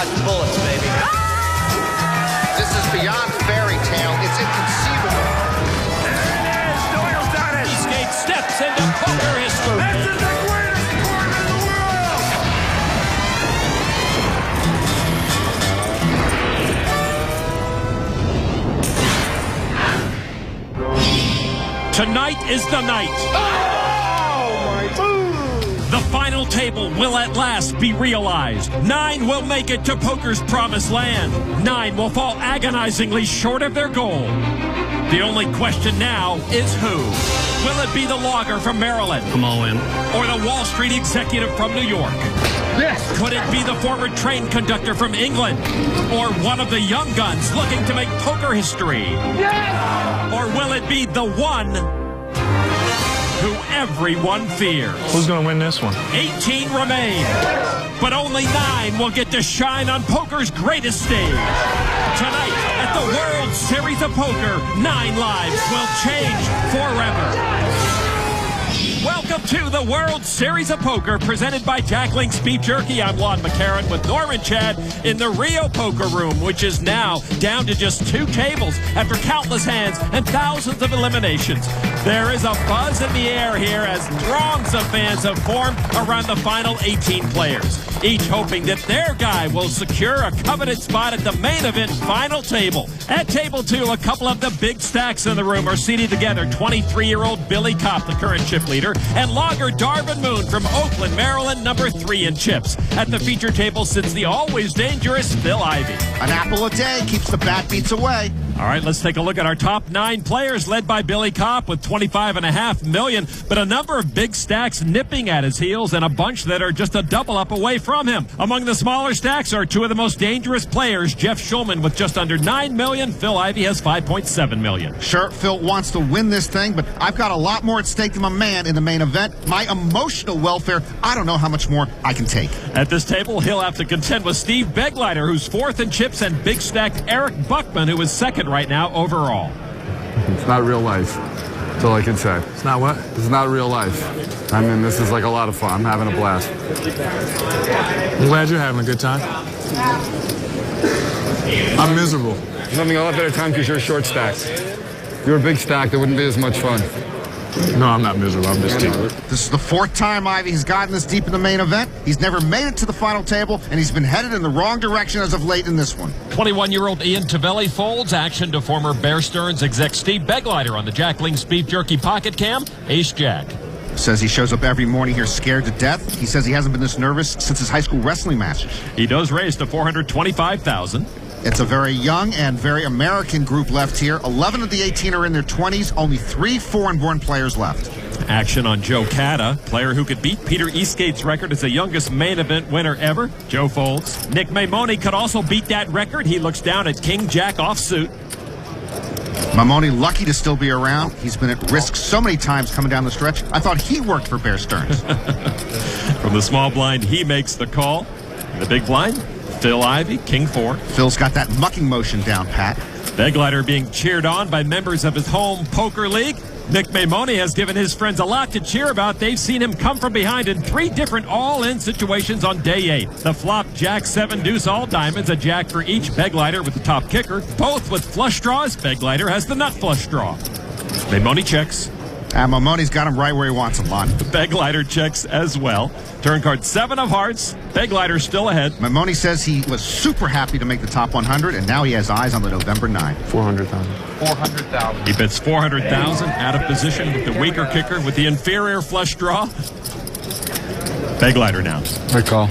dodge bullets, baby. This is beyond fairy tale. It's inconceivable. There it is. Doyle's done it. Eastgate steps into poker history. This is the greatest sport in the world. Tonight is the night. The final table will at last be realized. 9 will make it to poker's promised land. 9 will fall agonizingly short of their goal. The only question now is who? Will it be the logger from Maryland? I'm all in. Or the Wall Street executive from New York? Yes. Could it be the former train conductor from England? Or one of the young guns looking to make poker history? Yes. Or will it be the one who everyone fears? Who's going to win this one? 18 remain, but only 9 will get to shine on poker's greatest stage. Tonight, at the World Series of Poker, 9 lives will change forever. Welcome to the World Series of Poker, presented by Jack Link's Beef Jerky. I'm Lon McCarran with Norman Chad in the Rio Poker Room, which is now down to just 2 tables after countless hands and thousands of eliminations. There is a buzz in the air here as throngs of fans have formed around the final 18 players, each hoping that their guy will secure a coveted spot at the main event final table. At table 2, a couple of the big stacks in the room are seated together. 23-year-old Billy Kopp, the current chip leader, and logger Darvin Moon from Oakland, Maryland, number 3 in chips. At the feature table sits the always dangerous Phil Ivey. An apple a day keeps the bad beats away. All right, let's take a look at our top 9 players, led by Billy Kopp with $25.5 million, but a number of big stacks nipping at his heels and a bunch that are just a double up away from him. Among the smaller stacks are 2 of the most dangerous players, Jeff Schulman with just under $9 million. Phil Ivey has $5.7 million. Sure, Phil wants to win this thing, but I've got a lot more at stake than my man in the main event. My emotional welfare, I don't know how much more I can take. At this table, he'll have to contend with Steve Begleiter, who's 4th in chips, and big stacked Eric Buckman, who is 2nd right now overall. It's not real life. That's all I can say. It's not what? It's not real life. I mean, this is like a lot of fun. I'm having a blast. I'm glad you're having a good time. I'm miserable. I'm having a lot better time because you're short stacked. If you were a big stack, there wouldn't be as much fun. No, I'm not miserable. I'm just team. This is the 4th time Ivey has gotten this deep in the main event. He's never made it to the final table, and he's been headed in the wrong direction as of late in this one. 21-year-old Ian Tavelli folds action to former Bear Stearns exec Steve Begleiter on the Jack Link's Beef Jerky pocket cam. Ace Jack. Says he shows up every morning here scared to death. He says he hasn't been this nervous since his high school wrestling matches. He does raise to $425,000. It's a very young and very American group left here. 11 of the 18 are in their 20s. Only 3 foreign-born players left. Action on Joe Cata, player who could beat Peter Eastgate's record as the youngest main event winner ever. Joe folds. Nick Maimone could also beat that record. He looks down at King Jack offsuit. Maimone lucky to still be around. He's been at risk so many times coming down the stretch. I thought he worked for Bear Stearns. From the small blind, he makes the call. In the big blind, Phil Ivey, King 4. Phil's got that mucking motion down pat. Begleiter being cheered on by members of his home poker league. Nick Maimone has given his friends a lot to cheer about. They've seen him come from behind in 3 different all-in situations on day 8. The flop, Jack 7 deuce all diamonds, a jack for each. Begleiter with the top kicker, both with flush draws. Begleiter has the nut flush draw. Maimone checks. Maimone's got him right where he wants him, Lon. Begleiter checks as well. Turn card 7 of hearts. Begleiter still ahead. Maimone says he was super happy to make the top 100, and now he has eyes on the November 9. 400,000. 400,000. He bets 400,000 out of position with the weaker kicker with the inferior flush draw. Begleiter now. Right call.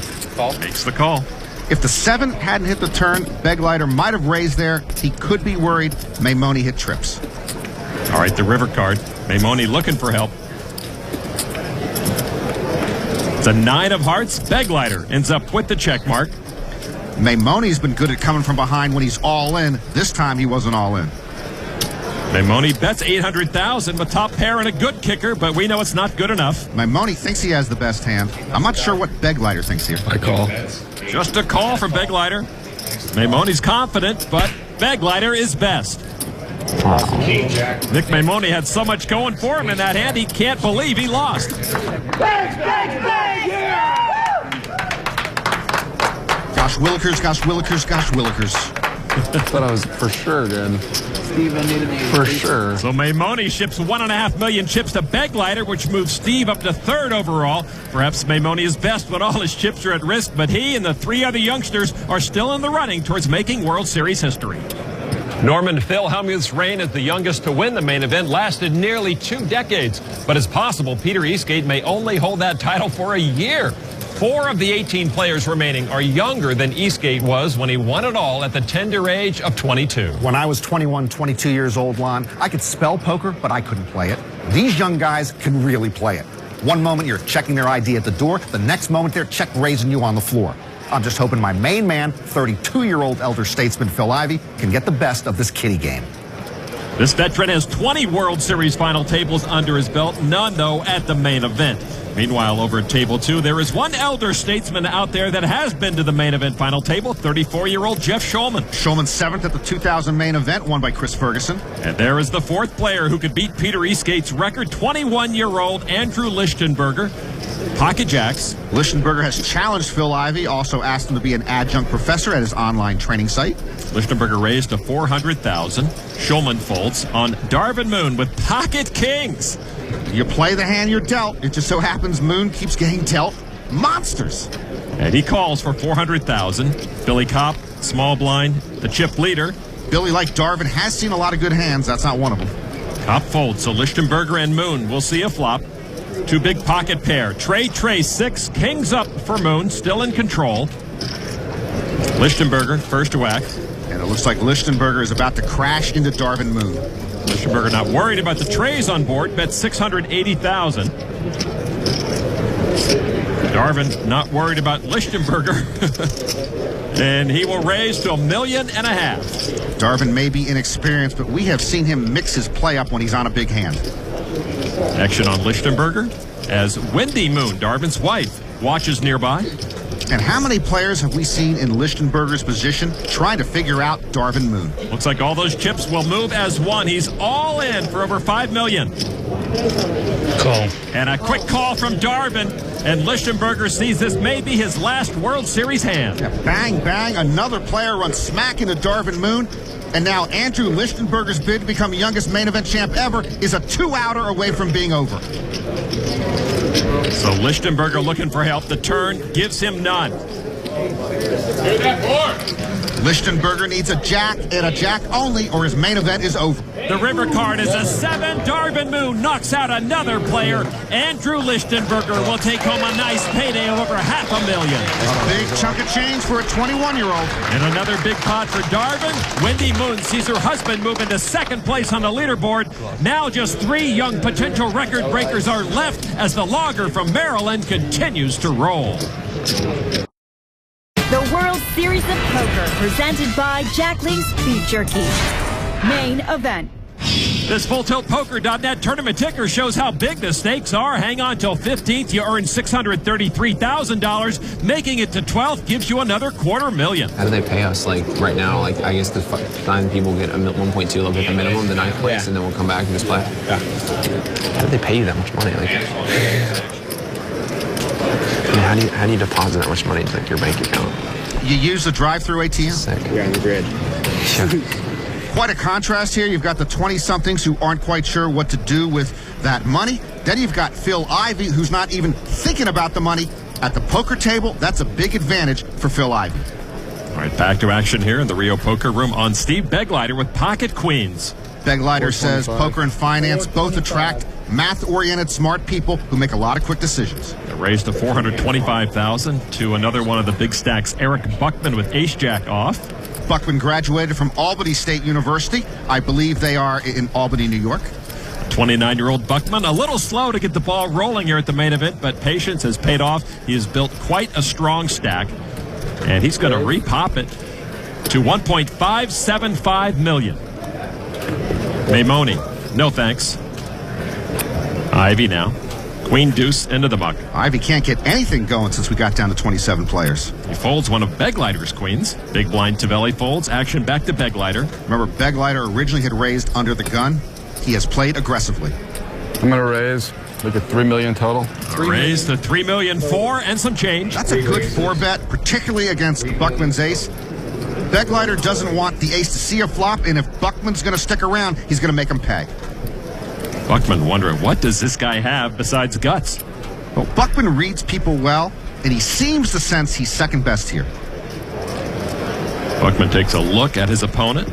Makes the call. If the 7 hadn't hit the turn, Begleiter might have raised there. He could be worried Maimone hit trips. All right, the river card. Maimone looking for help. It's a 9 of hearts. Begleiter ends up with the check mark. Maimone's been good at coming from behind when he's all in. This time he wasn't all in. Maimone bets 800,000 with top pair and a good kicker, but we know it's not good enough. Maimone thinks he has the best hand. I'm not sure what Begleiter thinks here. I call. Just a call from Begleiter. Maimone's confident, but Begleiter is best. Nick Maimone had so much going for him in that hand, he can't believe he lost. Gosh, Gosh Willikers, gosh Willikers, gosh Willikers. Thought I was for sure good. For sure. So Maimone ships 1.5 million chips to Begleiter, which moves Steve up to third overall. Perhaps Maimone is best when all his chips are at risk, but he and the 3 other youngsters are still in the running towards making World Series history. Norman Philhellmuth's reign as the youngest to win the main event lasted nearly 2 decades, but it's possible Peter Eastgate may only hold that title for a year. 4 of the 18 players remaining are younger than Eastgate was when he won it all at the tender age of 22. When I was 21, 22 years old, Lon, I could spell poker, but I couldn't play it. These young guys can really play it. One moment you're checking their ID at the door, the next moment they're check raising you on the floor. I'm just hoping my main man, 32-year-old elder statesman Phil Ivey, can get the best of this kiddie game. This veteran has 20 World Series final tables under his belt, none, though, at the main event. Meanwhile, over at Table 2, there is one elder statesman out there that has been to the main event final table, 34-year-old Jeff Shulman. Shulman 7th at the 2000 main event, won by Chris Ferguson. And there is the 4th player who could beat Peter Eastgate's record, 21-year-old Andrew Lichtenberger. Pocket Jacks. Lichtenberger has challenged Phil Ivey, also asked him to be an adjunct professor at his online training site. Lichtenberger raised to $400,000. Shulman folds on Darvin Moon with Pocket Kings. You play the hand you're dealt. It just so happens Moon keeps getting dealt monsters. And he calls for $400,000. Billy Kopp, small blind, the chip leader. Billy, like Darvin, has seen a lot of good hands. That's not one of them. Kopp folds, so Lichtenberger and Moon will see a flop. 2 big pocket pair. Trey 6, kings up for Moon, still in control. Lichtenberger, first to act. And it looks like Lichtenberger is about to crash into Darvin Moon. Lichtenberger not worried about the trays on board, bet $680,000. Darvin not worried about Lichtenberger. And he will raise to $1.5 million. Darvin may be inexperienced, but we have seen him mix his play up when he's on a big hand. Action on Lichtenberger as Wendy Moon, Darvin's wife, watches nearby. And how many players have we seen in Lichtenberger's position trying to figure out Darvin Moon? Looks like all those chips will move as one. He's all in for over $5 million. Call. And a quick call from Darvin, and Lichtenberger sees this may be his last World Series hand. Yeah, bang, bang, another player runs smack into Darvin Moon. And now Andrew Lichtenberger's bid to become youngest main event champ ever is a 2-outer away from being over. So Lichtenberger looking for help. The turn gives him none. Lichtenberger needs a jack and a jack only, or his main event is over. The river card is a 7. Darvin Moon knocks out another player. Andrew Lichtenberger will take home a nice payday of over $500,000. A big chunk of change for a 21-year-old. And another big pot for Darvin. Wendy Moon sees her husband move into 2nd place on the leaderboard. Now just 3 young potential record breakers are left as the logger from Maryland continues to roll. The World Series of Poker, presented by Jack Link's Beef Jerky. Main event. This FullTiltPoker.net tournament ticker shows how big the stakes are. Hang on till 15th. You earn $633,000. Making it to 12th gives you another $250,000. How do they pay us? Like right now, like I guess the 9 people get a 1.2. They'll get the minimum, the 9th place, and then we'll come back and just play. Yeah. How do they pay you that much money? Like, I mean, how do you deposit that much money into like your bank account? You use the drive-through ATM? Sick. You're on the grid. Quite a contrast here. You've got the 20-somethings who aren't quite sure what to do with that money. Then you've got Phil Ivey, who's not even thinking about the money. At the poker table, that's a big advantage for Phil Ivey. All right, back to action here in the Rio Poker Room on Steve Begleiter with Pocket Queens. Begleiter says poker and finance both attract math-oriented, smart people who make a lot of quick decisions. It raised to $425,000 to another one of the big stacks, Eric Buckman with ace-jack off. Buckman graduated from Albany State University. I believe they are in Albany, New York. 29-year-old Buckman, a little slow to get the ball rolling here at the main event, but patience has paid off. He has built quite a strong stack, and he's going to repop it to $1.575 million. Maimone, no thanks. Ivey now. Queen deuce into the muck. Ivey can't get anything going since we got down to 27 players. He folds one of Begleiter's queens. Big blind Tavelli folds. Action back to Begleiter. Remember, Begleiter originally had raised under the gun. He has played aggressively. I'm going to raise. Look at $3 million total. Raised to $3 million and some change. That's a good 4-bet, particularly against Buckman's ace. Begleiter doesn't want the ace to see a flop, and if Buckman's going to stick around, he's going to make him pay. Buckman wondering, what does this guy have besides guts? Well, Buckman reads people well, and he seems to sense he's second best here. Buckman takes a look at his opponent.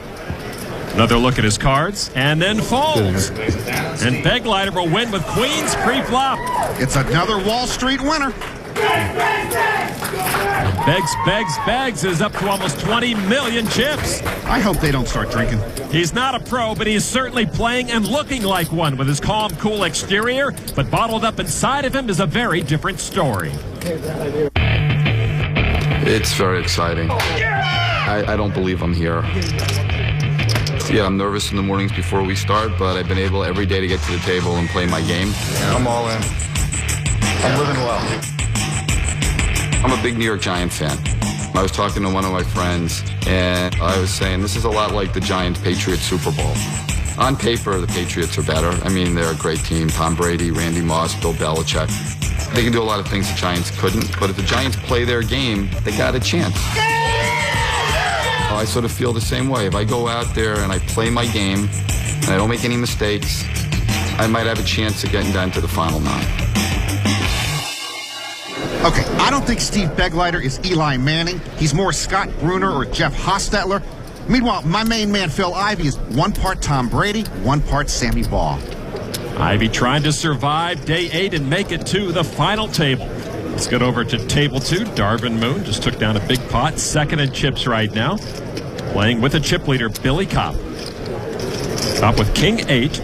Another look at his cards, and then folds. And Begleiter will win with queens pre-flop. It's another Wall Street winner. Beggs is up to almost 20 million chips. I hope they don't start drinking. He's not a pro, but he's certainly playing and looking like one with his calm, cool exterior. But bottled up inside of him is a very different story. It's very exciting. I don't believe I'm here. Yeah, I'm nervous in the mornings before we start, but I've been able every day to get to the table and play my game. I'm all in. I'm living well. I'm a big New York Giants fan. I was talking to one of my friends, and I was saying this is a lot like the Giants-Patriots Super Bowl. On paper, the Patriots are better. I mean, they're a great team. Tom Brady, Randy Moss, Bill Belichick. They can do a lot of things the Giants couldn't, but if the Giants play their game, they got a chance. I sort of feel the same way. If I go out there and I play my game, and I don't make any mistakes, I might have a chance of getting down to the final 9. Okay, I don't think Steve Begleiter is Eli Manning. He's more Scott Bruner or Jeff Hostetler. Meanwhile, my main man, Phil Ivey, is one part Tom Brady, one part Sammy Baugh. Ivey trying to survive day 8 and make it to the final table. Let's get over to table 2. Darvin Moon just took down a big pot, second in chips right now. Playing with a chip leader, Billy Kopp. Kopp with King 8.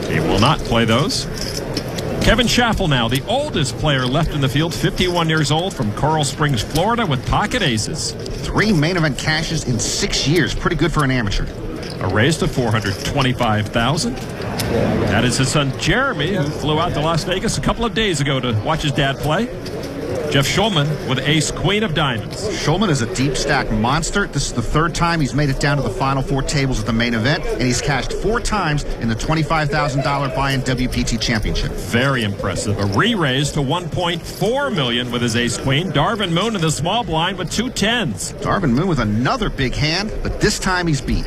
He will not play those. Kevin Schaffel now, the oldest player left in the field, 51 years old, from Coral Springs, Florida, with pocket aces. 3 main event cashes in 6 years. Pretty good for an amateur. A raise to $425,000. That is his son Jeremy, who flew out to Las Vegas a couple of days ago to watch his dad play. Jeff Schulman with ace queen of diamonds. Schulman is a deep stack monster. This is the 3rd time he's made it down to the final 4 tables at the main event, and he's cashed 4 times in the $25,000 buy-in WPT championship. Very impressive. A re-raise to $1.4 million with his ace queen. Darvin Moon in the small blind with 2 10s. Darvin Moon with another big hand, but this time he's beat.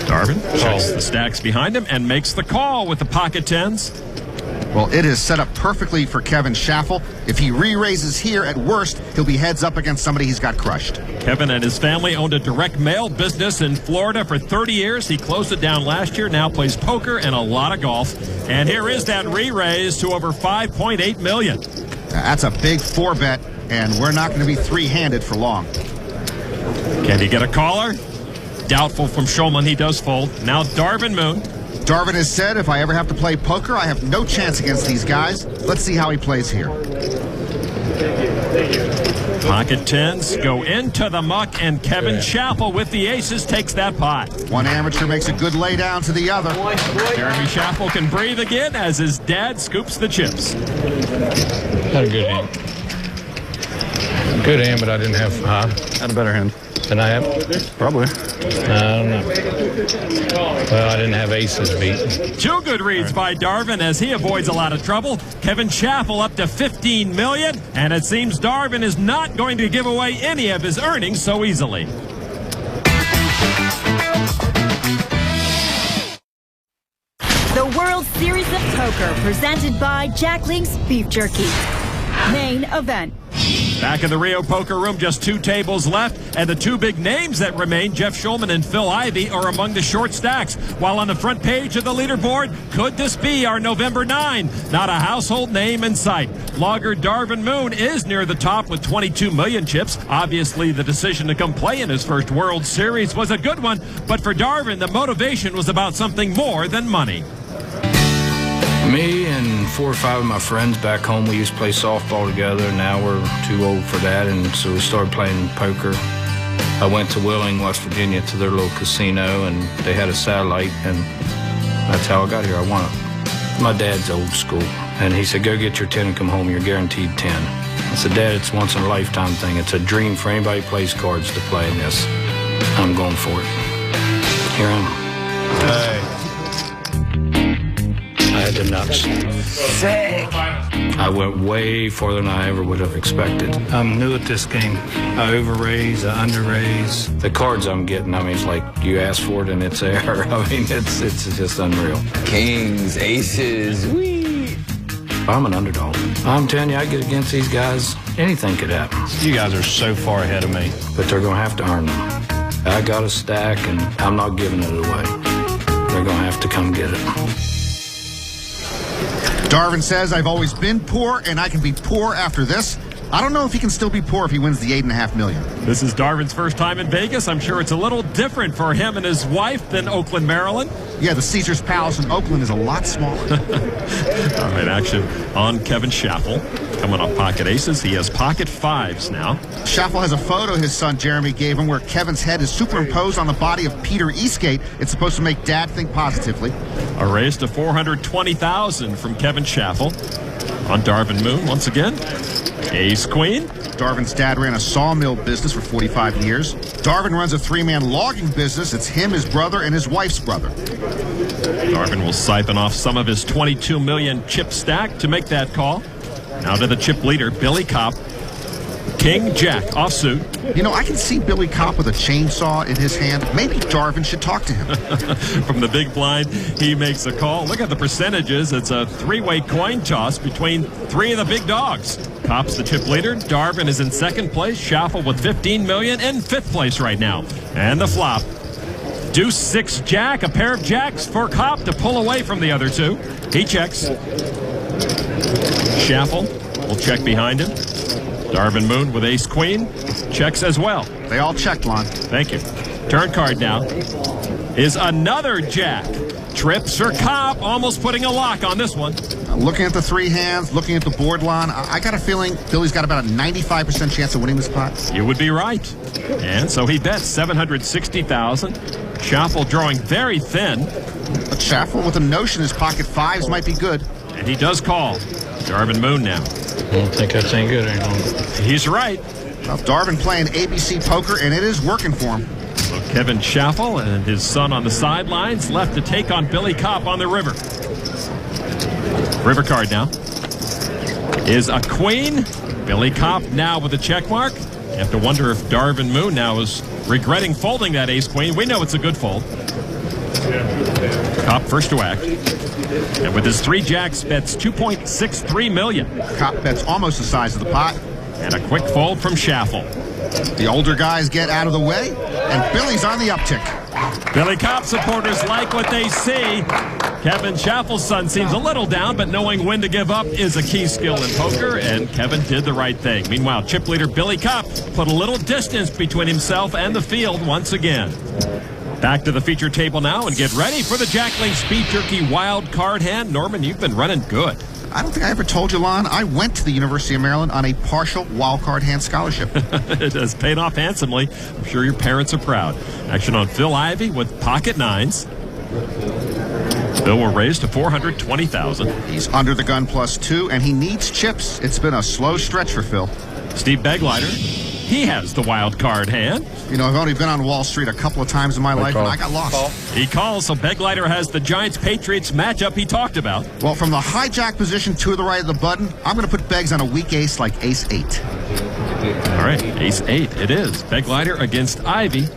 Darvin checks the stacks behind him and makes the call with the pocket 10s. Well, it is set up perfectly for Kevin Schaffel. If he re-raises here, at worst, he'll be heads up against somebody he's got crushed. Kevin and his family owned a direct mail business in Florida for 30 years. He closed it down last year, now plays poker and a lot of golf. And here is that re-raise to over $5.8 million. That's a big 4-bet, and we're not going to be 3-handed for long. Can he get a caller? Doubtful from Schulman. He does fold. Now Darvin Moon. Darvin has said, if I ever have to play poker, I have no chance against these guys. Let's see how he plays here. Pocket 10s go into the muck, and Kevin Schaffel with the aces takes that pot. One amateur makes a good lay down to the other. Jeremy Schaffel can breathe again as his dad scoops the chips. Had a good hand. Good hand, but I didn't have. Had a better hand. Than I have? Probably. I don't know. Well, I didn't have aces beat. 2 good reads by Darvin as he avoids a lot of trouble. Kevin Schaffel up to $15 million, and it seems Darvin is not going to give away any of his earnings so easily. The World Series of Poker, presented by Jack Link's Beef Jerky. Main event. Back in the Rio Poker Room, just 2 tables left, and the 2 big names that remain, Jeff Schulman and Phil Ivey, are among the short stacks. While on the front page of the leaderboard, could this be our November 9? Not a household name in sight. Logger Darvin Moon is near the top with 22 million chips. Obviously, the decision to come play in his first World Series was a good one, but for Darvin, the motivation was about something more than money. Me and 4 or 5 of my friends back home, we used to play softball together. Now we're too old for that, and so we started playing poker. I went to Wheeling, West Virginia, to their little casino, and they had a satellite, and that's how I got here. I won it. My dad's old school, and he said, go get your 10 and come home. You're guaranteed 10. I said, Dad, it's a once-in-a-lifetime thing. It's a dream for anybody who plays cards to play in this. I'm going for it. Here I am. Hey. had the nuts. Sick. I went way farther than I ever would have expected. I'm new at this game. I overraise, I underraise. The cards I'm getting, I mean, it's like you ask for it and it's there. I mean, it's just unreal. Kings, aces, wee. I'm an underdog. I'm telling you, I get against these guys, anything could happen. You guys are so far ahead of me. But they're going to have to earn them. I got a stack, and I'm not giving it away. They're going to have to come get it. Darvin says, I've always been poor, and I can be poor after this. I don't know if he can still be poor if he wins the $8.5 million. This is Darvin's first time in Vegas. I'm sure it's a little different for him and his wife than Oakland, Maryland. Yeah, the Caesars Palace in Oakland is a lot smaller. All right, action on Kevin Schaffel. Coming off pocket aces. He has pocket fives now. Schaffel has a photo his son Jeremy gave him where Kevin's head is superimposed on the body of Peter Eastgate. It's supposed to make Dad think positively. A raise to $420,000 from Kevin Schaffel. On Darvin Moon once again. Ace Queen. Darvin's dad ran a sawmill business for 45 years. Darvin runs a three-man logging business. It's him, his brother, and his wife's brother. Darvin will siphon off some of his $22 million chip stack to make that call. Now to the chip leader, Billy Kopp. King Jack offsuit. You know, I can see Billy Kopp with a chainsaw in his hand. Maybe Darvin should talk to him. From the big blind, he makes a call. Look at the percentages. It's a three-way coin toss between three of the big dogs. Kopp's the chip leader. Darvin is in second place. Schaffel with $15 million in fifth place right now. And the flop. Deuce 6 Jack. A pair of jacks for Kopp to pull away from the other two. He checks. Schaffel will check behind him. Darvin Moon with ace queen checks as well. They all checked, Lon. Thank you. Turn card now is another jack. Trips for Kopp, almost putting a lock on this one. Looking at the three hands, looking at the board, Lon, I got a feeling Billy's got about a 95% chance of winning this pot. You would be right. And so he bets $760,000. Schaffel drawing very thin. But Schaffel with a notion his pocket fives might be good. And he does call. Darvin Moon now. I don't think that's any good any longer. He's right. Well, Darvin playing ABC poker, and it is working for him. So Kevin Schaffel and his son on the sidelines left to take on Billy Kopp on the river. River card now is a queen. Billy Kopp now with a check mark. You have to wonder if Darvin Moon now is regretting folding that ace queen. We know it's a good fold. Kopp first to act. And with his three jacks, bets $2.63 million. Kopp bets almost the size of the pot. And a quick fold from Schaffel. The older guys get out of the way, and Billy's on the uptick. Billy Kopp supporters like what they see. Kevin Schaffel's son seems a little down, but knowing when to give up is a key skill in poker, and Kevin did the right thing. Meanwhile, chip leader Billy Kopp put a little distance between himself and the field once again. Back to the feature table now and get ready for the Jack Link's Beef Jerky wild card hand. Norman, you've been running good. I don't think I ever told you, Lon, I went to the University of Maryland on a partial wild card hand scholarship. It has paid off handsomely. I'm sure your parents are proud. Action on Phil Ivey with pocket nines. Phil will raise to $420,000. He's under the gun +2, and he needs chips. It's been a slow stretch for Phil. Steve Begleiter, he has the wild card hand. You know, I've only been on Wall Street a couple of times in my life, and I got lost. He calls, so Begleiter has the Giants-Patriots matchup he talked about. Well, from the hijack position to the right of the button, I'm going to put Beggs on a weak ace like ace-8. All right, ace-8 it is. Begleiter against Ivy.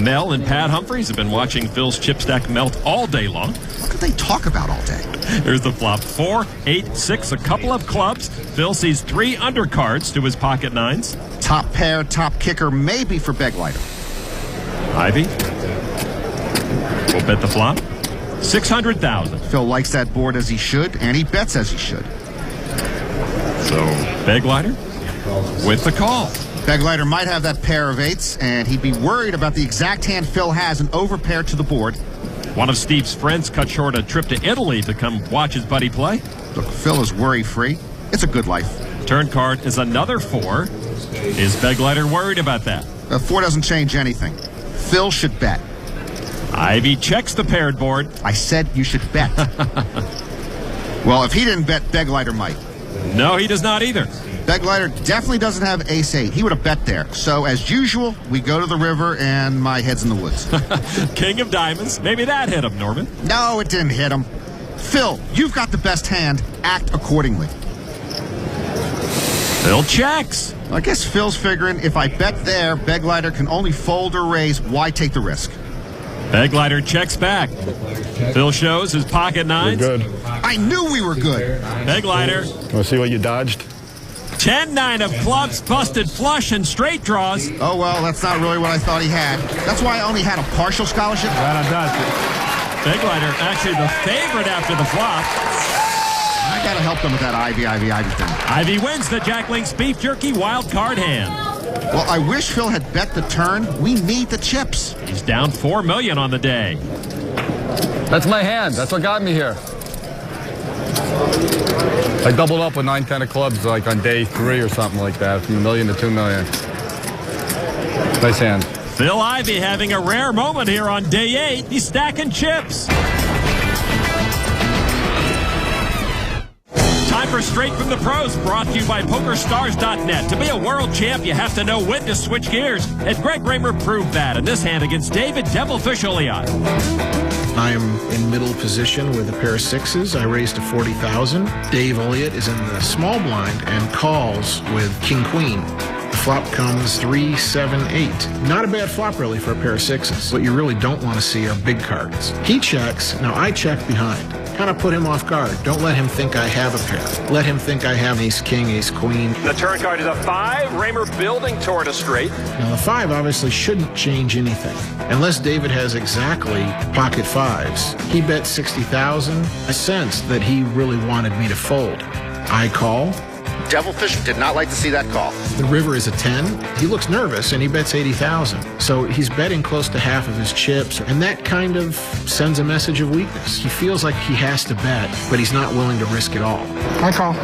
Mel and Pat Humphreys have been watching Phil's chip stack melt all day long. What could they talk about all day? Here's the flop. 4, 8, 6, a couple of clubs. Phil sees 3 undercards to his pocket nines. Top pair, top kicker, maybe for Begleiter. Ivy will bet the flop. $600,000. Phil likes that board as he should, and he bets as he should. So, Begleiter with the call. Begleiter might have that pair of 8s, and he'd be worried about the exact hand Phil has and overpair to the board. One of Steve's friends cut short a trip to Italy to come watch his buddy play. Look, Phil is worry-free. It's a good life. Turn card is another 4. Is Begleiter worried about that? 4 doesn't change anything. Phil should bet. Ivy checks the paired board. I said you should bet. Well, if he didn't bet, Begleiter might. No, he does not either. Begleiter definitely doesn't have ace-8. He would have bet there. So, as usual, we go to the river, and my head's in the woods. King of diamonds. Maybe that hit him, Norman. No, it didn't hit him. Phil, you've got the best hand. Act accordingly. Phil checks. I guess Phil's figuring if I bet there, Beglider can only fold or raise. Why take the risk? Beglider checks back. Phil shows his pocket nines. We're good. I knew we were good. Beglider. Want to see what you dodged? 10-9 of clubs, busted flush and straight draws. Oh, well, that's not really what I thought he had. That's why I only had a partial scholarship. Glad I dodged it. Beglider actually the favorite after the flop. I got to help them with that Ivy thing. Ivy wins the Jack Link's Beef Jerky wild card hand. Well, I wish Phil had bet the turn. We need the chips. He's down $4 million on the day. That's my hand. That's what got me here. I doubled up with 9-10 of clubs like on day 3 or something like that, from $1 million to $2 million. Nice hand. Phil Ivy having a rare moment here on day 8. He's stacking chips. Time for Straight from the Pros, brought to you by PokerStars.net. To be a world champ, you have to know when to switch gears. And Greg Raymer proved that in this hand against David Devilfish Oliot. I am in middle position with a pair of sixes. I raised to 40,000. Dave Oliot is in the small blind and calls with king-queen. The flop comes 3, 7, 8. Not a bad flop, really, for a pair of sixes. What you really don't want to see are big cards. He checks. Now, I check behind. Kind of put him off guard. Don't let him think I have a pair. Let him think I have ace-king, ace-queen. The turn card is a 5. Raymer building toward a straight. Now, the 5 obviously shouldn't change anything. Unless David has exactly pocket 5s. He bet 60,000. I sensed that he really wanted me to fold. I call. Devilfish did not like to see that call. The river is a 10. He looks nervous, and he bets 80,000. So he's betting close to half of his chips, and that kind of sends a message of weakness. He feels like he has to bet, but he's not willing to risk it all. I call.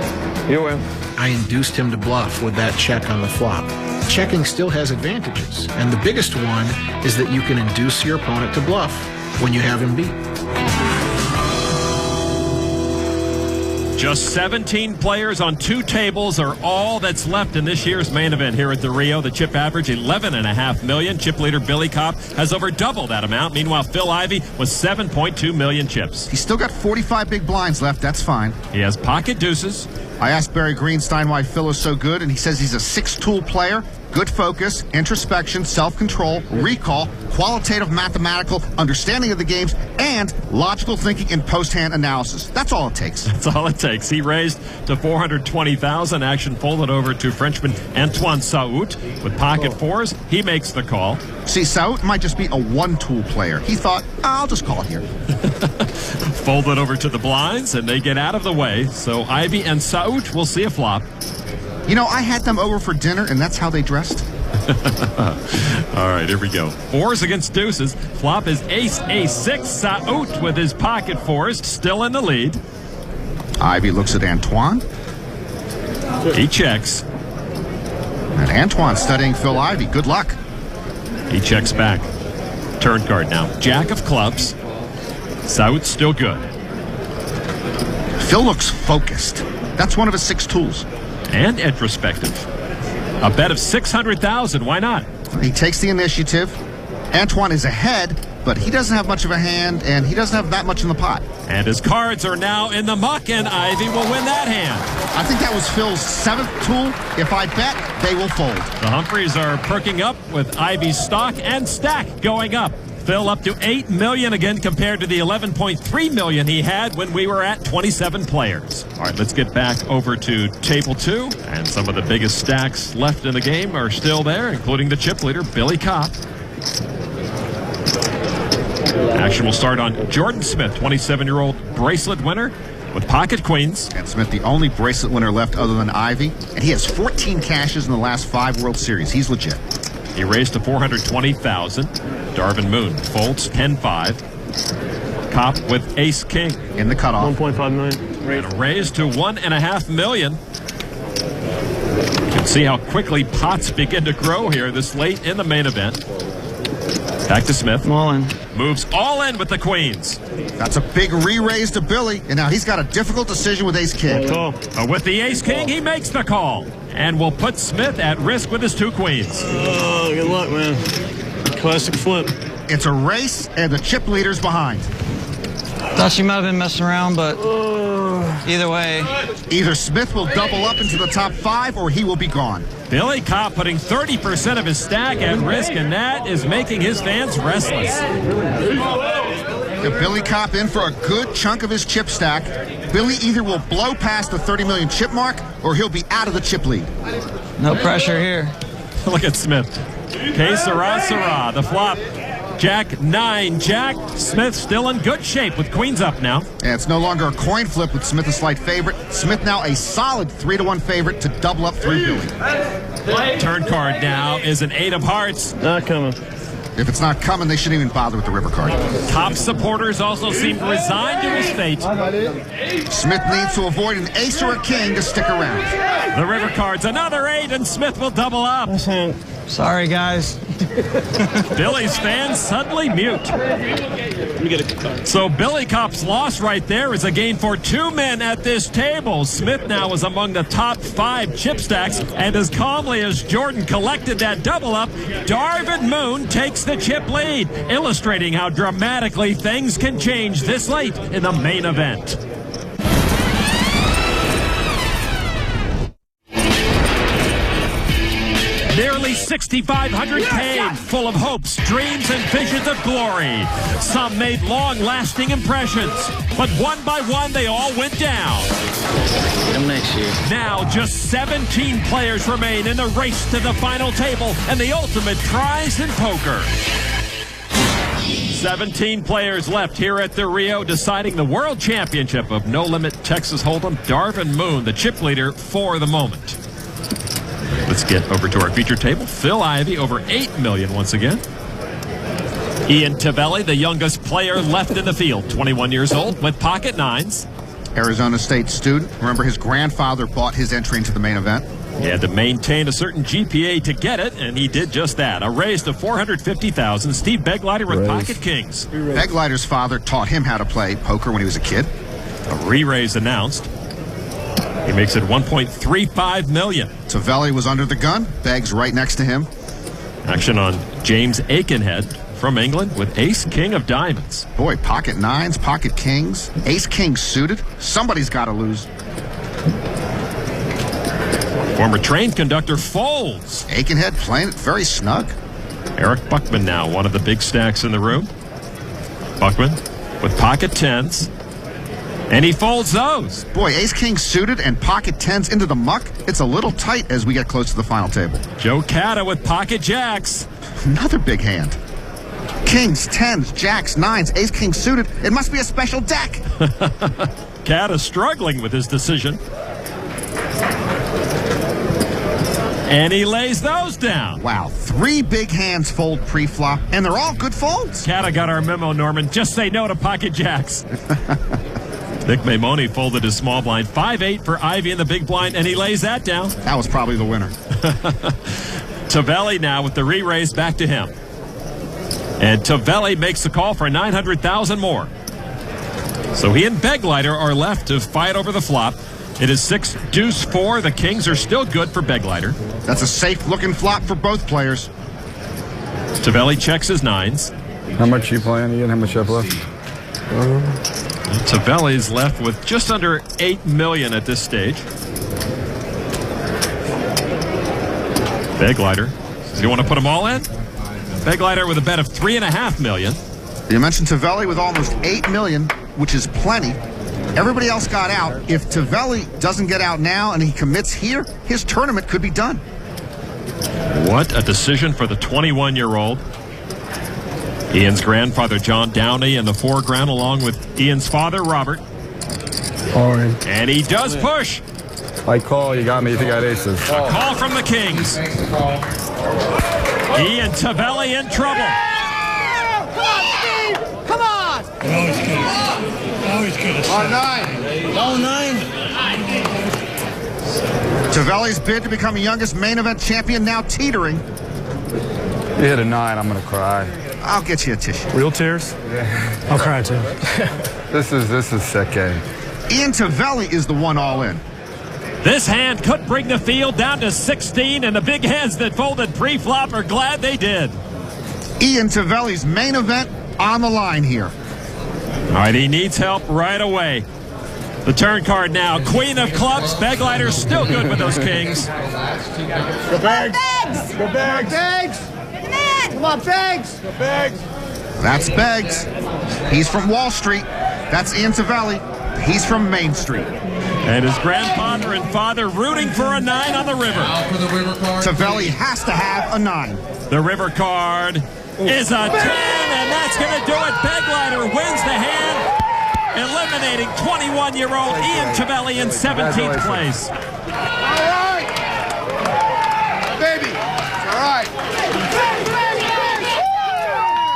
You win. I induced him to bluff with that check on the flop. Checking still has advantages, and the biggest one is that you can induce your opponent to bluff when you have him beat. Just 17 players on 2 tables are all that's left in this year's main event here at the Rio. The chip average, $11.5 million. Chip leader Billy Kopp has over double that amount. Meanwhile, Phil Ivey was 7.2 million chips. He's still got 45 big blinds left. That's fine. He has pocket deuces. I asked Barry Greenstein why Phil is so good, and he says he's a 6-tool player. Good focus, introspection, self-control, recall, qualitative mathematical understanding of the games, and logical thinking and post-hand analysis. That's all it takes. That's all it takes. He raised to 420,000. Action folded over to Frenchman Antoine Saout. With pocket 4s, he makes the call. See, Saout might just be a 1-tool player. He thought, I'll just call here. Folded over to the blinds, and they get out of the way. So Ivy and Saout will see a flop. You know, I had them over for dinner, and that's how they dressed. All right, here we go. 4s against deuces. Flop is ace, a6. Saout with his pocket 4s, still in the lead. Ivy looks at Antoine. He checks. And Antoine studying Phil Ivey. Good luck. He checks back. Turn card now. Jack of clubs. Saout still good. Phil looks focused. That's one of his 6 tools. And introspective. A bet of 600,000. Why not? He takes the initiative. Antoine is ahead, but he doesn't have much of a hand, and he doesn't have that much in the pot. And his cards are now in the muck, and Ivy will win that hand. I think that was Phil's 7th tool. If I bet, they will fold. The Humphreys are perking up with Ivy's stock and stack going up. Phil up to 8 million again compared to the 11.3 million he had when we were at 27 players. All right, let's get back over to table 2. And some of the biggest stacks left in the game are still there, including the chip leader, Billy Kopp. Action will start on Jordan Smith, 27-year-old bracelet winner with pocket queens. And Smith, the only bracelet winner left other than Ivy. And he has 14 cashes in the last 5 World Series. He's legit. He raised to 420,000. Darvin Moon folds 10-5. Kopp with ace-king. In the cutoff. 1.5 million. And a raise to 1.5 million. You can see how quickly pots begin to grow here this late in the main event. Back to Smith. All in. Moves all in with the queens. That's a big re-raise to Billy. And now he's got a difficult decision with ace-king. But with the ace-king, he makes the call. And will put Smith at risk with his 2 queens. Oh, good luck, man. Classic flip. It's a race, and the chip leader's behind. Thought she might have been messing around, but either way. Either Smith will double up into the top 5 or he will be gone. Billy Kopp putting 30% of his stack at risk, and that is making his fans restless. Billy Kopp in for a good chunk of his chip stack. Billy either will blow past the 30 million chip mark or he'll be out of the chip lead. No pressure here. Look at Smith. Que sera, sera. The flop. Jack 9. Jack. Smith still in good shape with queens up now. And it's no longer a coin flip with Smith a slight favorite. Smith now a solid 3-1 favorite to double up through Billy. Turn card now is an 8 of hearts. Not coming. If it's not coming, they shouldn't even bother with the river card. Top supporters also seem resigned to his fate. Smith needs to avoid an ace or a king to stick around. The river card's another 8, and Smith will double up. Sorry, guys. Billy's fans suddenly mute. So Billy Kopp's loss right there is a gain for 2 men at this table. Smith now is among the top 5 chip stacks, and as calmly as Jordan collected that double up, Darvin Moon takes the chip lead, illustrating how dramatically things can change this late in the main event. Nearly 6,500 came, full of hopes, dreams, and visions of glory. Some made long-lasting impressions, but one by one they all went down. Next year. Now just 17 players remain in the race to the final table and the ultimate prize in poker. 17 players left here at the Rio, deciding the World Championship of No Limit Texas Hold'em. Darvin Moon, the chip leader for the moment. Let's get over to our feature table. Phil Ivey over 8 million once again. Ian Tavelli, the youngest player left in the field, 21 years old, with pocket 9s. Arizona State student. Remember, his grandfather bought his entry into the main event. He had to maintain a certain GPA to get it, and he did just that. A raise to $450,000. Steve Begleiter with pocket kings. Begleiter's father taught him how to play poker when he was a kid. A re-raise announced. He makes it $1.35 million. Tavelli was under the gun. Beg's right next to him. Action on James Aikenhead from England with ace-king of diamonds. Boy, pocket 9s, pocket kings, ace-king suited. Somebody's got to lose. Former train conductor folds. Aikenhead playing it very snug. Eric Buckman now, one of the big stacks in the room. Buckman with pocket 10s. And he folds those. Boy, ace-king suited and pocket 10s into the muck. It's a little tight as we get close to the final table. Joe Cata with pocket jacks. Another big hand. Kings, 10s, jacks, 9s, ace-king suited. It must be a special deck. Cata struggling with his decision. And he lays those down. Wow, 3 big hands fold pre-flop, and they're all good folds. Cata got our memo, Norman. Just say no to pocket jacks. Nick Maimone folded his small blind. 5-8 for Ivy in the big blind, and he lays that down. That was probably the winner. Tavelli now with the re-raise back to him. And Tavelli makes the call for $900,000 more. So he and Begleiter are left to fight over the flop. It is 6 deuce 4. The kings are still good for Begleiter. That's a safe-looking flop for both players. Tavelli checks his 9s. How much you playing, Ian? How much you have left? Tavelli's left with just under 8 million at this stage. Begleiter. Do you want to put them all in? Begleiter with a bet of 3.5 million. You mentioned Tavelli with almost 8 million, which is plenty. Everybody else got out. If Tavelli doesn't get out now and he commits here, his tournament could be done. What a decision for the 21-year-old. Ian's grandfather, John Downey, in the foreground, along with Ian's father, Robert. And he does push. I call, you got me, you think I had aces. A call from the Kings. Ian Tavelli in trouble. Come on, Steve! Come on! Always good. On 9. On 9. Tavelli's bid to become the youngest main event champion now teetering. You hit a 9, I'm going to cry. I'll get you a tissue. Real tears? Yeah. I'll cry too. This is sick game. Ian Tavelli is the one all in. This hand could bring the field down to 16, and the big hands that folded pre-flop are glad they did. Ian Tavelli's main event on the line here. All right, he needs help right away. The turn card now. Queen of clubs. Begleiter's still good with those kings. Go Beggs! Go Beggs! Beggs! Come on, Beggs! Go Beggs! That's Beggs. He's from Wall Street. That's Ian Tavelli. He's from Main Street. And his grandfather and father rooting for a 9 on the river. Tavelli has to have a 9. The river card is a 10, and that's going to do it. Begleiter wins the hand, eliminating 21-year-old Ian Tavelli in 17th place. All right! Baby! All right!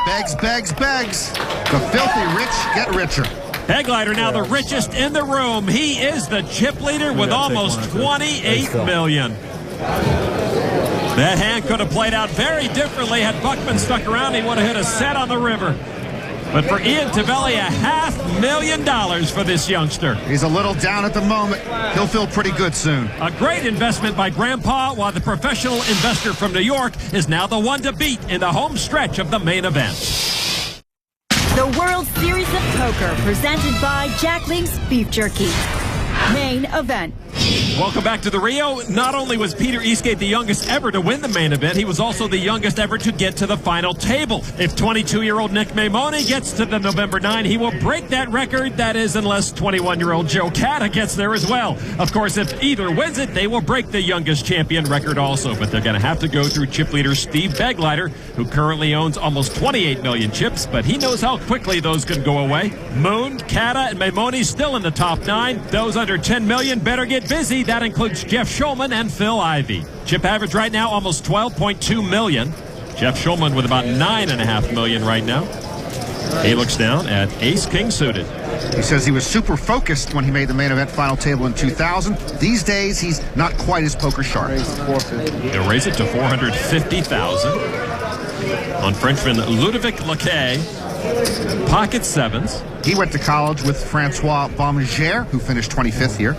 Beggs, Beggs, Beggs. The filthy rich get richer. Begleiter now the richest in the room. He is the chip leader with almost $28 million. That hand could have played out very differently had Buckman stuck around. He would have hit a set on the river. But for Ian Tavelli, $500,000 for this youngster. He's a little down at the moment. He'll feel pretty good soon. A great investment by Grandpa, while the professional investor from New York is now the one to beat in the home stretch of the main event. The World Series of Poker, presented by Jack Link's Beef Jerky. Main event. Welcome back to the Rio. Not only was Peter Eastgate the youngest ever to win the main event, he was also the youngest ever to get to the final table. If 22-year-old Nick Maimone gets to the November 9, he will break that record. That is, unless 21-year-old Joe Cata gets there as well. Of course, if either wins it, they will break the youngest champion record also. But they're going to have to go through chip leader Steve Begleiter, who currently owns almost 28 million chips, but he knows how quickly those can go away. Moon, Cata, and Maimone still in the top 9. Those under 10 million better get busy. That includes Jeff Shulman and Phil Ivey. Chip average right now almost 12.2 million. Jeff Shulman with about 9.5 million right now. He looks down at Ace King suited. He says he was super focused when he made the main event final table in 2000. These days, he's not quite as poker sharp. He'll raise it to 450,000 on Frenchman Ludovic Laquet. Pocket sevens. He went to college with Francois Baumegere, who finished 25th here.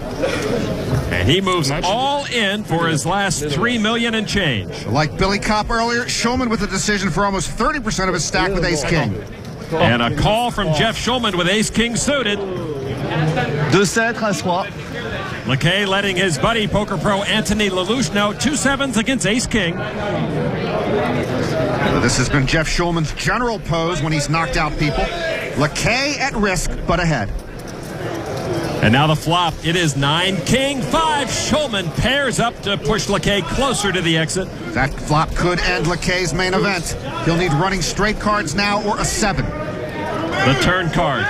And he moves all in for his last $3 million and change. Like Billy Kopp earlier, Shulman with a decision for almost 30% of his stack with Ace King. And a call from Jeff Shulman with Ace King suited. Laquet letting his buddy poker pro Anthony Lelouch know 2 sevens against Ace King. This has been Jeff Shulman's general pose when he's knocked out people. Laquet at risk, but ahead. And now the flop. It is 9 King 5. Shulman pairs up to push Laquet closer to the exit. That flop could end Laquet's main event. He'll need running straight cards now or a 7. The turn card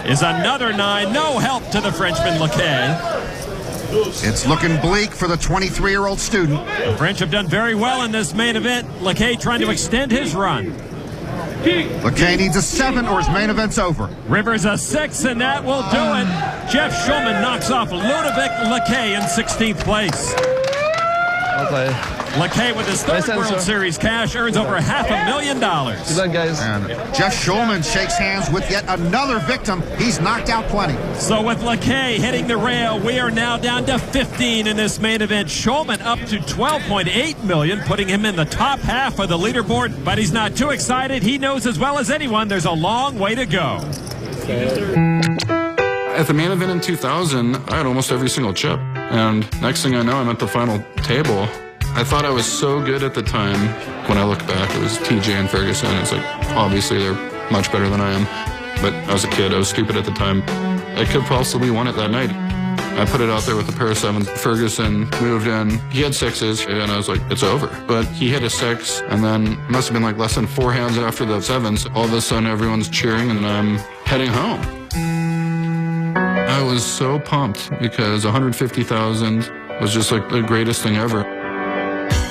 is another 9. No help to the Frenchman Laquet. It's looking bleak for the 23-year-old student. The French have done very well in this main event. Laquet trying to extend his run. Laquet needs a 7 or his main event's over. River's a 6, and that will do it. Jeff Shulman knocks off Ludovic Laquet in 16th place. Laquet with his third World Series cash earns over $500,000. Good luck, guys. And Jeff Shulman shakes hands with yet another victim. He's knocked out plenty. So with Laquet hitting the rail, we are now down to 15 in this main event. Shulman up to 12.8 million, putting him in the top half of the leaderboard. But he's not too excited. He knows as well as anyone there's a long way to go. At the main event in 2000, I had almost every single chip. And next thing I know, I'm at the final table. I thought I was so good at the time. When I look back, it was TJ and Ferguson. It's like, obviously they're much better than I am. But I was a kid, I was stupid at the time. I could possibly won it that night. I put it out there with a pair of 7s. Ferguson moved in. He had 6s, and I was like, it's over. But he hit a 6, and then it must have been like less than 4 hands after the 7s. All of a sudden, everyone's cheering, and I'm heading home. I was so pumped because 150,000 was just like the greatest thing ever.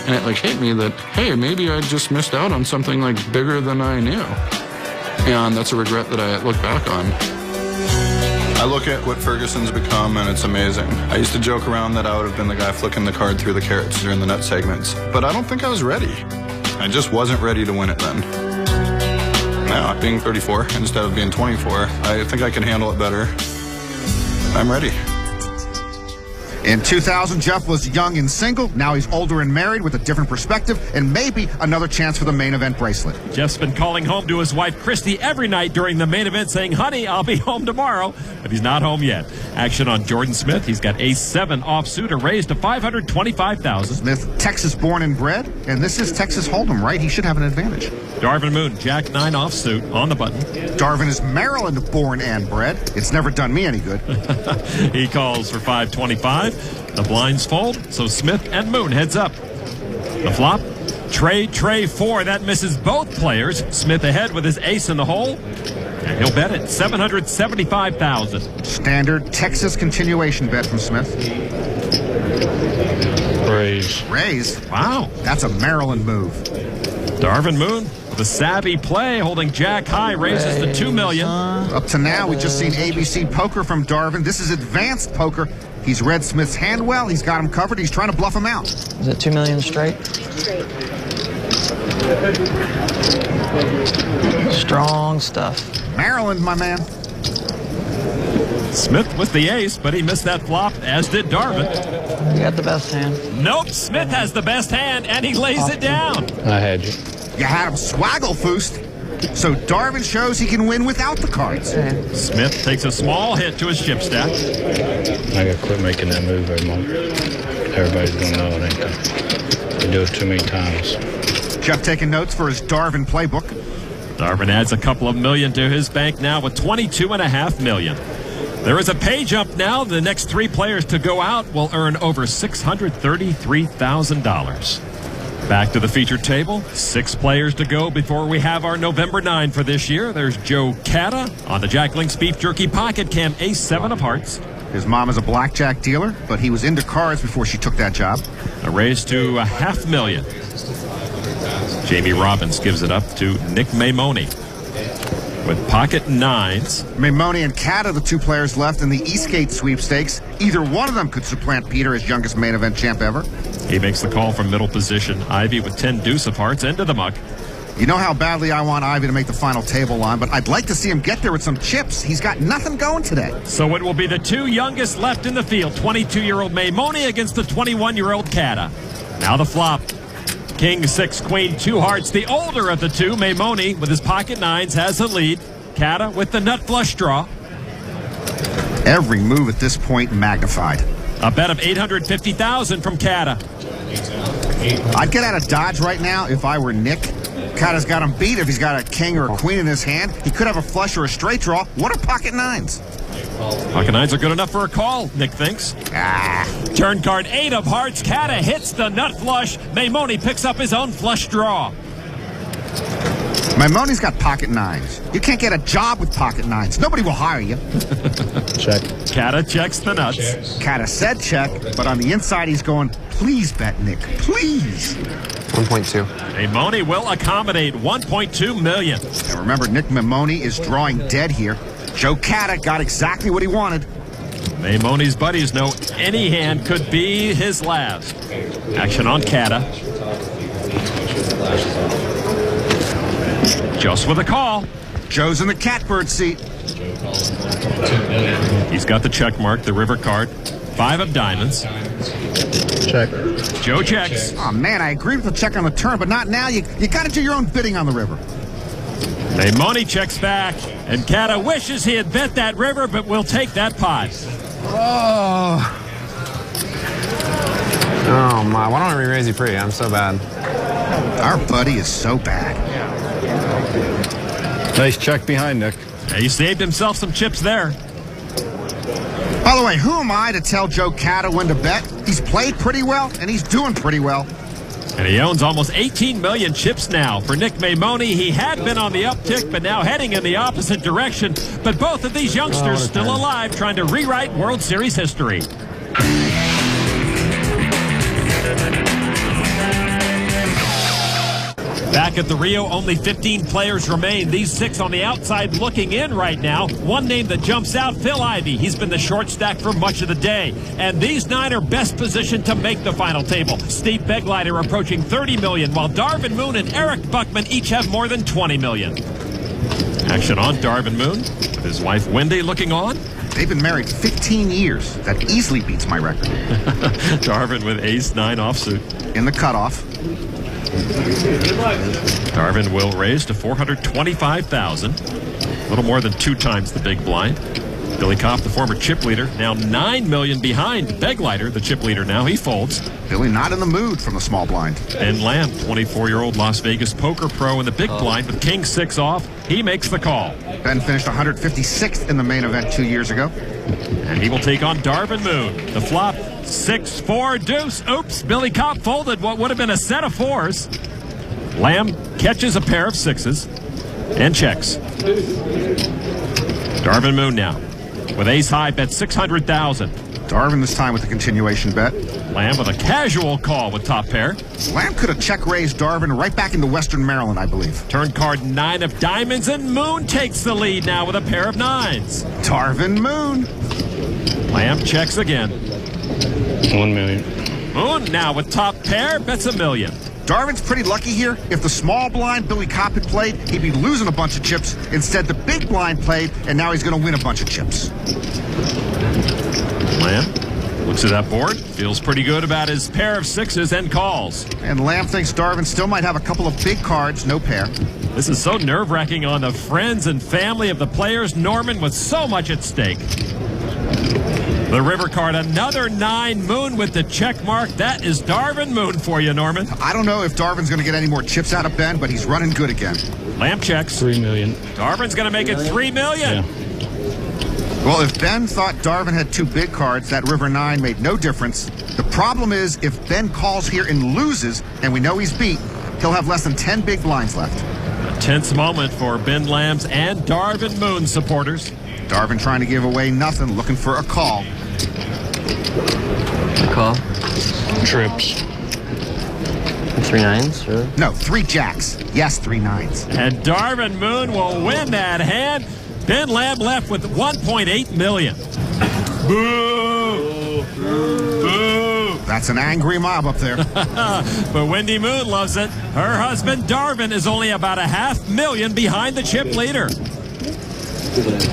And it like hit me that, hey, maybe I just missed out on something like bigger than I knew. And that's a regret that I look back on. I look at what Ferguson's become, and it's amazing. I used to joke around that I would have been the guy flicking the card through the carrots during the nut segments. But I don't think I was ready. I just wasn't ready to win it then. Now, being 34 instead of being 24, I think I can handle it better. I'm ready. In 2000, Jeff was young and single. Now he's older and married with a different perspective and maybe another chance for the main event bracelet. Jeff's been calling home to his wife, Christy, every night during the main event saying, honey, I'll be home tomorrow. But he's not home yet. Action on Jordan Smith. He's got ace-7 offsuit, a raise to $525,000. Smith, Texas born and bred, and this is Texas Hold'em, right? He should have an advantage. Darvin Moon, Jack-9 offsuit on the button. Darvin is Maryland born and bred. It's never done me any good. He calls for $525. The blinds fold, so Smith and Moon heads up. The flop, Trey 4. That misses both players. Smith ahead with his ace in the hole. And he'll bet it $775,000. Standard Texas continuation bet from Smith. Raise? Wow. That's a Maryland move. Darvin Moon with a savvy play, holding Jack high, raises to $2 million. Up to now, we've just seen ABC poker from Darvin. This is advanced poker. He's read Smith's hand well. He's got him covered. He's trying to bluff him out. Is it $2 million straight? Strong stuff. Maryland, my man. Smith with the ace, but he missed that flop, as did Darvin. You got the best hand. Nope, Smith has the best hand, and he lays it down. I had you. You had him swaggle-foosed. So Darvin shows he can win without the cards. Smith takes a small hit to his chip stack. I gotta quit making that move anymore. Everybody's gonna know it ain't that. You do it too many times. Jeff taking notes for his Darvin playbook. Darvin adds a couple of million to his bank now with $22.5 million. There is a pay jump now. The next 3 players to go out will earn over $633,000. Back to the feature table. 6 players to go before we have our November 9 for this year. There's Joe Cata on the Jack Link's Beef Jerky Pocket Cam, ace-7 of hearts. His mom is a blackjack dealer, but he was into cards before she took that job. A raise to $500,000. Jamie Robbins gives it up to Nick Maimone with pocket 9s. Maimone and Cata, the 2 players left in the Eastgate sweepstakes. Either one of them could supplant Peter as youngest main event champ ever. He makes the call from middle position. Ivy with 10 deuce of hearts into the muck. You know how badly I want Ivy to make the final table line, but I'd like to see him get there with some chips. He's got nothing going today. So it will be the 2 youngest left in the field. 22-year-old Maimone against the 21-year-old Cata. Now the flop. King 6, Queen 2 hearts. The older of the 2, Maimone, with his pocket 9s, has the lead. Cata with the nut flush draw. Every move at this point magnified. A bet of $850,000 from Cata. I'd get out of Dodge right now if I were Nick. Cata's got him beat if he's got a king or a queen in his hand. He could have a flush or a straight draw. What are pocket 9s? Pocket 9s are good enough for a call, Nick thinks. Turn card 8 of hearts. Cata hits the nut flush. Maimone picks up his own flush draw. Maimone's got pocket 9s. You can't get a job with pocket 9s. Nobody will hire you. Check. Cata checks the nuts. Cata said check, but on the inside he's going, please bet, Nick. Please. 1.2. Maimone will accommodate $1.2 million. And remember, Nick Maimone is drawing dead here. Joe Cata got exactly what he wanted. Maimone's buddies know any hand could be his last. Action on Cata. Just with a call. Joe's in the catbird seat. He's got the check mark, the river card. 5 of diamonds. Check. Joe checks. Oh, man, I agree with the check on the turn, but not now. You got to do your own bidding on the river. Maimone checks back, and Cata wishes he had bet that river, but will take that pot. Oh, my. Why don't I re-raise you pretty? I'm so bad. Our buddy is so bad. Nice check behind, Nick. Yeah, he saved himself some chips there. By the way, who am I to tell Joe Cata when to bet? He's played pretty well, and he's doing pretty well. And he owns almost 18 million chips now. For Nick Maimone, he had been on the uptick, but now heading in the opposite direction. But both of these youngsters still alive, trying to rewrite World Series history. Back at the Rio, only 15 players remain. These 6 on the outside looking in right now. One name that jumps out, Phil Ivey. He's been the short stack for much of the day. And these 9 are best positioned to make the final table. Steve Begleiter approaching $30 million, while Darvin Moon and Eric Buckman each have more than $20 million. Action on Darvin Moon, with his wife Wendy looking on. They've been married 15 years. That easily beats my record. Darvin with ace-9 offsuit. In the cutoff. Darvin will raise to $425,000. A little more than 2 times the big blind. Billy Kopp, the former chip leader, now $9 million behind Beglighter, the chip leader now. He folds. Billy not in the mood from the small blind. Ben Lamb, 24-year-old Las Vegas poker pro in the big blind with king 6 off. He makes the call. Ben finished 156th in the main event 2 years ago. And he will take on Darvin Moon. The flop, 6-4 deuce. Oops, Billy Kopp folded what would have been a set of 4s. Lamb catches a pair of 6s and checks. Darvin Moon now with ace high, bet 600,000. Darvin this time with the continuation bet. Lamb with a casual call with top pair. Lamb could have check raised Darvin right back into Western Maryland, I believe. Turn card 9 of diamonds, and Moon takes the lead now with a pair of 9s. Darvin Moon. Lamb checks again. $1 million. Moon now with top pair, bets $1 million. Darvin's pretty lucky here. If the small blind Billy Kopp had played, he'd be losing a bunch of chips. Instead, the big blind played, and now he's going to win a bunch of chips. Lamb looks at that board, feels pretty good about his pair of 6s and calls. And Lamb thinks Darvin still might have a couple of big cards, no pair. This is so nerve-wracking on the friends and family of the players. Norman with so much at stake. The river card, another 9, Moon with the check mark. That is Darvin Moon for you, Norman. I don't know if Darvin's going to get any more chips out of Ben, but he's running good again. Lamb checks. $3 million. Darvin's going to make it $3 million. Yeah. Well, if Ben thought Darvin had 2 big cards, that river 9 made no difference. The problem is, if Ben calls here and loses, and we know he's beat, he'll have less than 10 big blinds left. A tense moment for Ben Lamb's and Darvin Moon supporters. Darvin trying to give away nothing, looking for a call. Call. Trips. 3 9s, really? No, 3 jacks. Yes, 3 9s. And Darvin Moon will win that hand. Ben Lamb left with $1.8 million. Boo! Boo! That's an angry mob up there. But Wendy Moon loves it. Her husband Darvin is only about $500,000 behind the chip leader.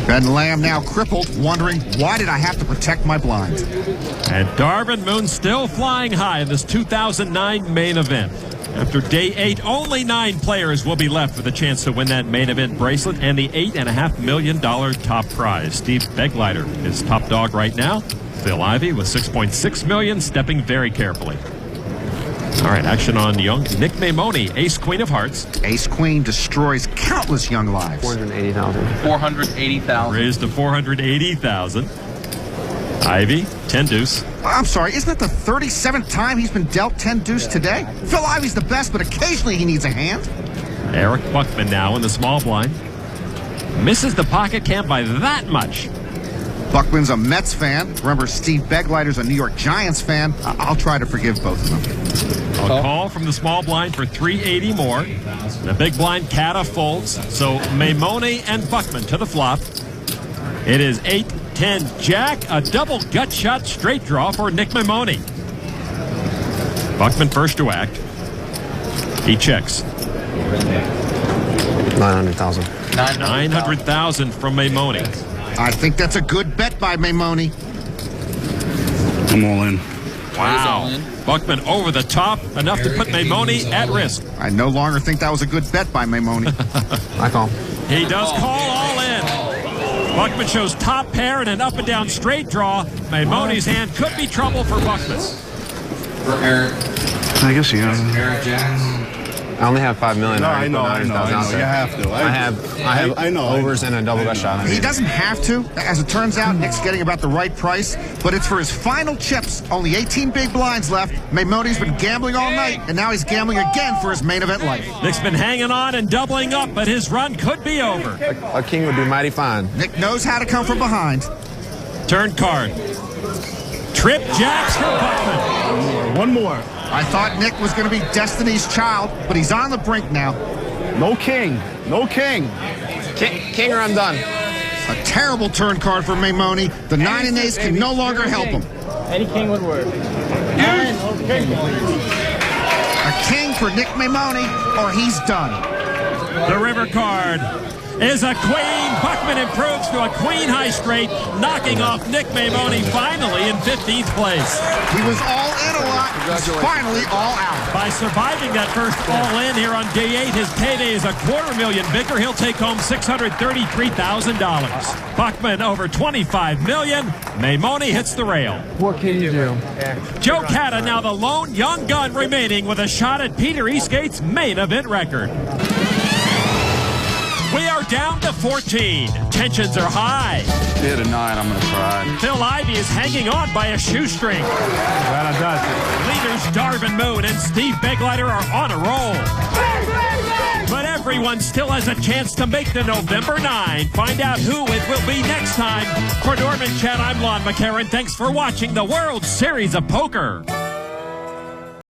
Ben Lamb now crippled, wondering, why did I have to protect my blind? And Darvin Moon still flying high in this 2009 main event. After day 8, only 9 players will be left with a chance to win that main event bracelet and the $8.5 million top prize. Steve Beglighter is top dog right now. Phil Ivey with $6.6 million, stepping very carefully. All right, action on young Nick Maimone, ace-queen of hearts. Ace-queen destroys countless young lives. 480,000. 480,000. Raised to 480,000. Ivy, 10 deuce. I'm sorry, isn't that the 37th time he's been dealt 10 deuce today? Phil Ivey's the best, but occasionally he needs a hand. Eric Buckman now in the small blind. Misses the pocket cam by that much. Buckman's a Mets fan. Remember, Steve Beglighter's a New York Giants fan. I'll try to forgive both of them. A call from the small blind for 380 more. The big blind Cata folds. So Maimone and Buckman to the flop. It is 8-10 Jack. A double gut shot straight draw for Nick Maimone. Buckman first to act. He checks. 900,000. 900,000 from Maimone. I think that's a good bet by Maimone. I'm all in. Wow. Buckman over the top, enough to put Maimone at risk. I no longer think that was a good bet by Maimone. I call. He does call all in. Buckman shows top pair and an up and down straight draw. Maimone's hand could be trouble for Buckman. For Eric. I guess, yeah. Eric Jackson. I only have $5 million. No, I know. You have to. I have overs and a double gut shot. He doesn't have to. As it turns out, Nick's getting about the right price, but it's for his final chips. Only 18 big blinds left. Maimone's been gambling all night, and now he's gambling again for his main event life. Nick's been hanging on and doubling up, but his run could be over. A king would be mighty fine. Nick knows how to come from behind. Turn card. Trip jacks for Buckman. One more. I thought Nick was going to be Destiny's Child, but he's on the brink now. No king. No king. King or I'm done. A terrible turn card for Maimone. The 9 and ace can no longer help him. Any king would work. A king for Nick Maimone, or he's done. The river card. is a queen. Buckman improves to a queen high straight, knocking off Nick Maimone finally in 15th place. He was all in a lot. He's finally all out. By surviving that first all-in here on day 8, his payday is $250,000 bigger. He'll take home $633,000. Buckman over $25 million. Maimone hits the rail. What can you do? Joe Catta now the lone young gun remaining with a shot at Peter Eastgate's main event record. We are down to 14. Tensions are high. Hit a 9, I'm going to cry. Phil Ivey is hanging on by a shoestring. Glad I does it. Leaders Darvin Moon and Steve Begleiter are on a roll. But everyone still has a chance to make the November 9. Find out who it will be next time. For Norman Chat, I'm Lon McCarran. Thanks for watching the World Series of Poker.